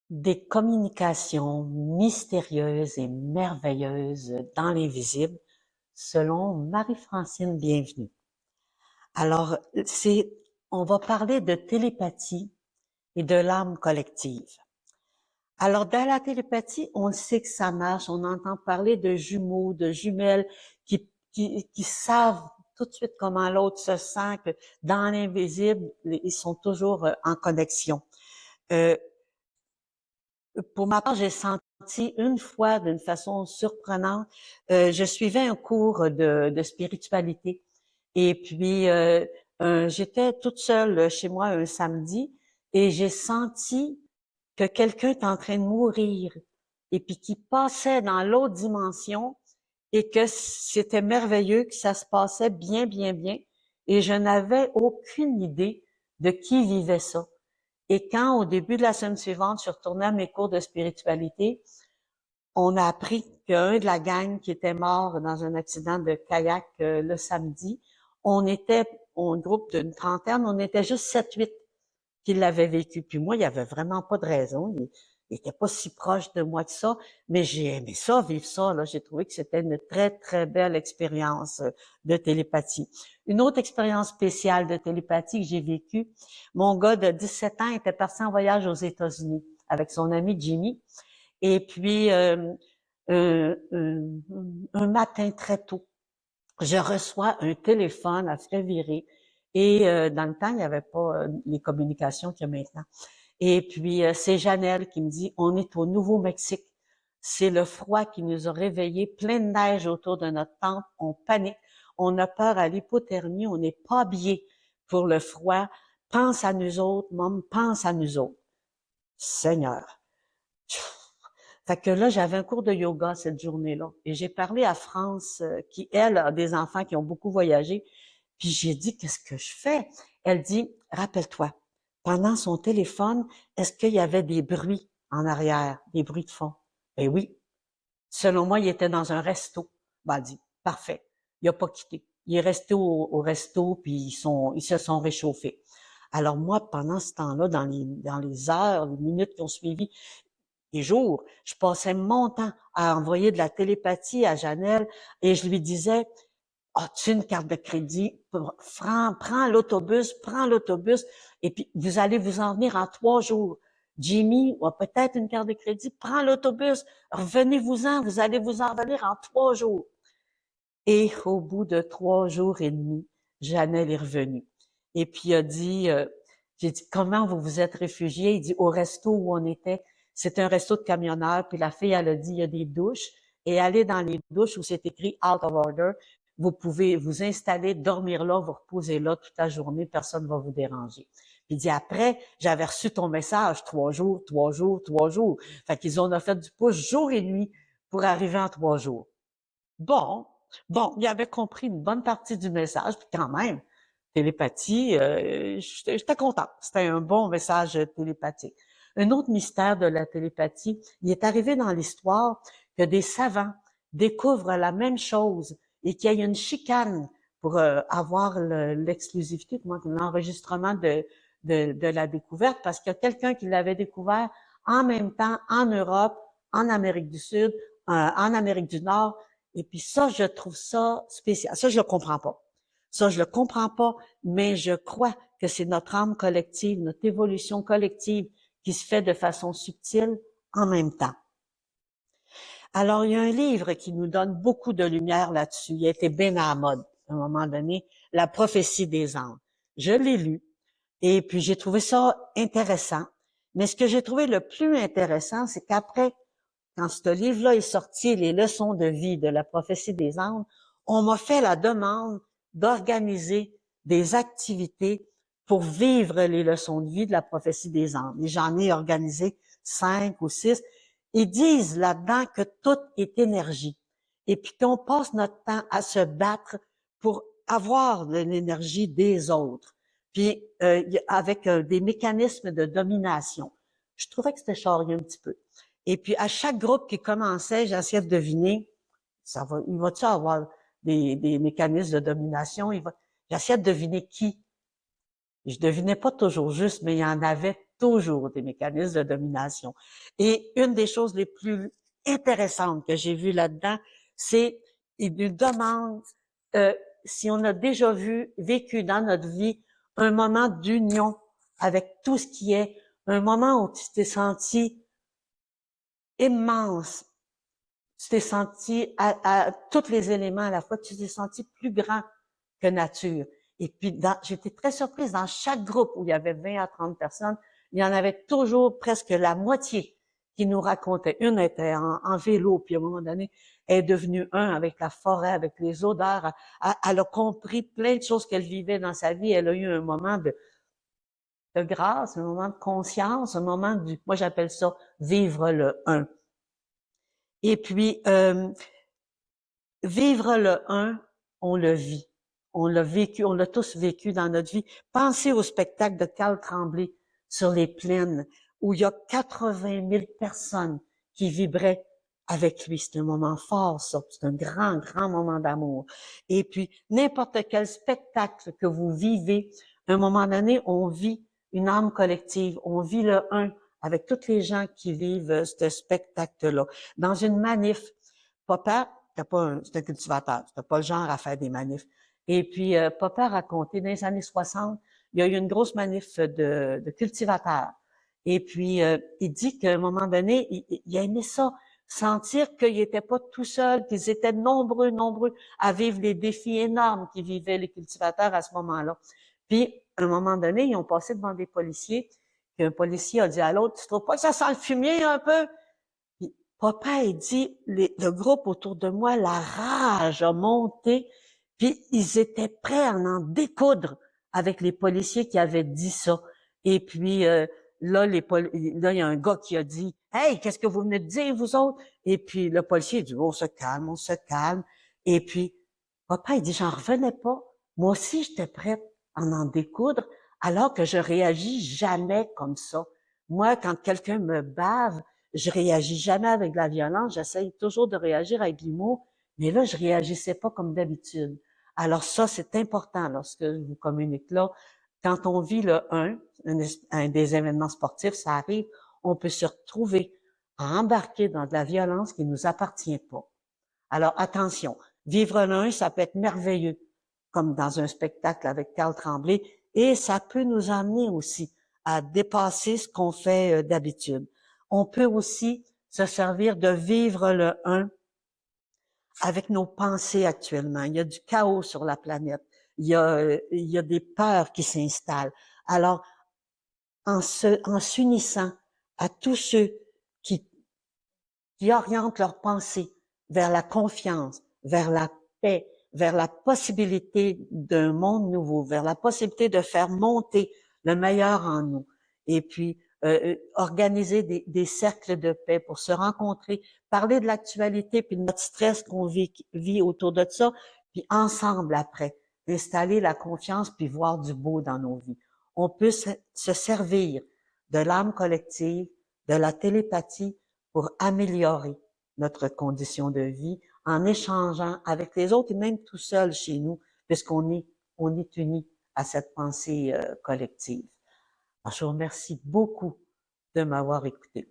Des communications mystérieuses et merveilleuses dans l'invisible, selon Marie-Francine Bienvenue. Alors, on va parler de télépathie et de l'âme collective. Alors, dans la télépathie, on sait que ça marche, on entend parler de jumeaux, de jumelles qui savent tout de suite comment l'autre se sent, que dans l'invisible, ils sont toujours en connexion. Euh, Pour ma part, j'ai senti une fois d'une façon surprenante, je suivais un cours de spiritualité et puis j'étais toute seule chez moi un samedi et j'ai senti que quelqu'un était en train de mourir et puis qui passait dans l'autre dimension et que c'était merveilleux, que ça se passait bien, bien, bien et je n'avais aucune idée de qui vivait ça. Et quand, au début de la semaine suivante, je suis retournée à mes cours de spiritualité, on a appris qu'un de la gang qui était mort dans un accident de kayak le samedi, on était, un groupe d'une trentaine, on était juste 7-8 qui l'avaient vécu. Puis moi, il y avait vraiment pas de raison. Il était pas si proche de moi que ça, mais j'ai aimé ça, vivre ça. Là, j'ai trouvé que c'était une très, très belle expérience de télépathie. Une autre expérience spéciale de télépathie que j'ai vécue, mon gars de 17 ans était parti en voyage aux États-Unis avec son ami Jimmy. Et puis, un matin très tôt, je reçois un téléphone à frais virés. Et dans le temps, il n'y avait pas les communications qu'il y a maintenant. Et puis, c'est Janelle qui me dit, on est au Nouveau-Mexique. C'est le froid qui nous a réveillés, plein de neige autour de notre tente. On panique. On a peur à l'hypothermie. On n'est pas habillé pour le froid. Pense à nous autres, Mom, pense à nous autres. Seigneur. Fait que là, j'avais un cours de yoga cette journée-là. Et j'ai parlé à France, qui, elle, a des enfants qui ont beaucoup voyagé. Puis j'ai dit, qu'est-ce que je fais? Elle dit, rappelle-toi, pendant son téléphone, est-ce qu'il y avait des bruits en arrière, des bruits de fond? Ben oui. Selon moi, il était dans un resto. Ben, elle dit, parfait. Il a pas quitté. Il est resté au resto, puis ils se sont réchauffés. Alors moi, pendant ce temps-là, dans les heures, les minutes qui ont suivi, les jours, je passais mon temps à envoyer de la télépathie à Janelle et je lui disais, as-tu une carte de crédit? Prends l'autobus et puis vous allez vous en venir en 3 jours. Jimmy a peut-être une carte de crédit, prends l'autobus, revenez-vous-en, vous allez vous en venir en 3 jours. Et au bout de 3 jours et demi, Janelle est revenue. Et puis il a dit, j'ai dit, comment vous vous êtes réfugiés? Il dit, au resto où on était, c'est un resto de camionneurs. Puis la fille, elle a dit, il y a des douches. Et allez dans les douches où c'est écrit out of order. Vous pouvez vous installer, dormir là, vous reposer là toute la journée, personne ne va vous déranger. Puis il dit, après, j'avais reçu ton message, 3 jours, 3 jours, 3 jours. Fait qu'ils ont fait du pouce jour et nuit pour arriver en 3 jours. Bon, bon, il avait compris une bonne partie du message, puis quand même, télépathie, j'étais contente. C'était un bon message télépathique. Un autre mystère de la télépathie, il est arrivé dans l'histoire que des savants découvrent la même chose et qu'il y a une chicane pour avoir l'exclusivité, l'enregistrement de la découverte, parce qu'il y a quelqu'un qui l'avait découvert en même temps en Europe, en Amérique du Sud, en Amérique du Nord, et puis ça, je trouve ça spécial. Ça, je le comprends pas. Ça, je le comprends pas, mais je crois que c'est notre âme collective, notre évolution collective qui se fait de façon subtile en même temps. Alors, il y a un livre qui nous donne beaucoup de lumière là-dessus. Il a été bien à la mode à un moment donné, La prophétie des anges. Je l'ai lu et puis j'ai trouvé ça intéressant. Mais ce que j'ai trouvé le plus intéressant, c'est qu'après quand ce livre-là est sorti, les leçons de vie de la prophétie des anges, on m'a fait la demande d'organiser des activités pour vivre les leçons de vie de la prophétie des anges. Et j'en ai organisé 5 ou 6. Ils disent là-dedans que tout est énergie. Et puis qu'on passe notre temps à se battre pour avoir de l'énergie des autres. Puis avec des mécanismes de domination. Je trouvais que c'était charrié un petit peu. Et puis, à chaque groupe qui commençait, j'essayais de deviner, il va-tu avoir des mécanismes de domination? J'essayais de deviner qui. Je devinais pas toujours juste, mais il y en avait toujours des mécanismes de domination. Et une des choses les plus intéressantes que j'ai vues là-dedans, c'est, ils nous demandent si on a déjà vécu dans notre vie un moment d'union avec tout ce qui est, un moment où tu t'es senti immense, tu t'es senti à tous les éléments à la fois, tu t'es senti plus grand que nature. Et puis, j'étais très surprise, dans chaque groupe où il y avait 20 à 30 personnes, il y en avait toujours presque la moitié qui nous racontait. Une était en vélo, puis à un moment donné, elle est devenue un avec la forêt, avec les odeurs. Elle a compris plein de choses qu'elle vivait dans sa vie. Elle a eu un moment de grâce, un moment de conscience, un moment moi j'appelle ça vivre le un. Et puis, vivre le un, on le vit. On l'a vécu, on l'a tous vécu dans notre vie. Pensez au spectacle de Carl Tremblay sur les plaines, où il y a 80 000 personnes qui vibraient avec lui. C'est un moment fort, ça. C'est un grand, grand moment d'amour. Et puis, n'importe quel spectacle que vous vivez, à un moment donné, on vit une âme collective. On vit le un avec toutes les gens qui vivent ce spectacle-là. Dans une manif, papa, c'est un cultivateur, c'était pas le genre à faire des manifs. Et puis, papa racontait, dans les années 60, il y a eu une grosse manif de cultivateurs. Et puis, il dit qu'à un moment donné, il aimait ça, sentir qu'il n'était pas tout seul, qu'ils étaient nombreux, nombreux à vivre les défis énormes qu'ils vivaient les cultivateurs à ce moment-là. Puis, à un moment donné, ils ont passé devant des policiers, puis un policier a dit à l'autre, tu trouves pas que ça sent le fumier un peu? Puis, papa, il dit, le groupe autour de moi, la rage a monté, puis ils étaient prêts à en découdre avec les policiers qui avaient dit ça. Et puis, là, il y a un gars qui a dit, « Hey, qu'est-ce que vous venez de dire, vous autres? » Et puis, le policier dit, « On se calme, on se calme. » Et puis, papa, il dit, « J'en revenais pas. Moi aussi, j'étais prête à en découdre, alors que je réagis jamais comme ça. Moi, quand quelqu'un me bave, je réagis jamais avec de la violence, j'essaye toujours de réagir avec l'humour, mais là, je réagissais pas comme d'habitude. Alors ça, c'est important lorsque je vous communique là. Quand on vit le un des événements sportifs, ça arrive, on peut se retrouver à embarquer dans de la violence qui nous appartient pas. Alors attention, vivre le ça peut être merveilleux, comme dans un spectacle avec Carl Tremblay, et ça peut nous amener aussi à dépasser ce qu'on fait d'habitude. On peut aussi se servir de vivre le un avec nos pensées actuellement. Il y a du chaos sur la planète. Il y a des peurs qui s'installent. Alors, en s'unissant à tous ceux qui, qui orientent leurs pensées vers la confiance, vers la paix, vers la possibilité d'un monde nouveau, vers la possibilité de faire monter le meilleur en nous. Et puis, organiser des cercles de paix pour se rencontrer, parler de l'actualité puis de notre stress qu'on vit autour de ça, puis ensemble après, installer la confiance puis voir du beau dans nos vies. On peut se servir de l'âme collective, de la télépathie pour améliorer notre condition de vie en échangeant avec les autres et même tout seul chez nous, puisqu'on est unis à cette pensée collective. Alors, je vous remercie beaucoup de m'avoir écouté.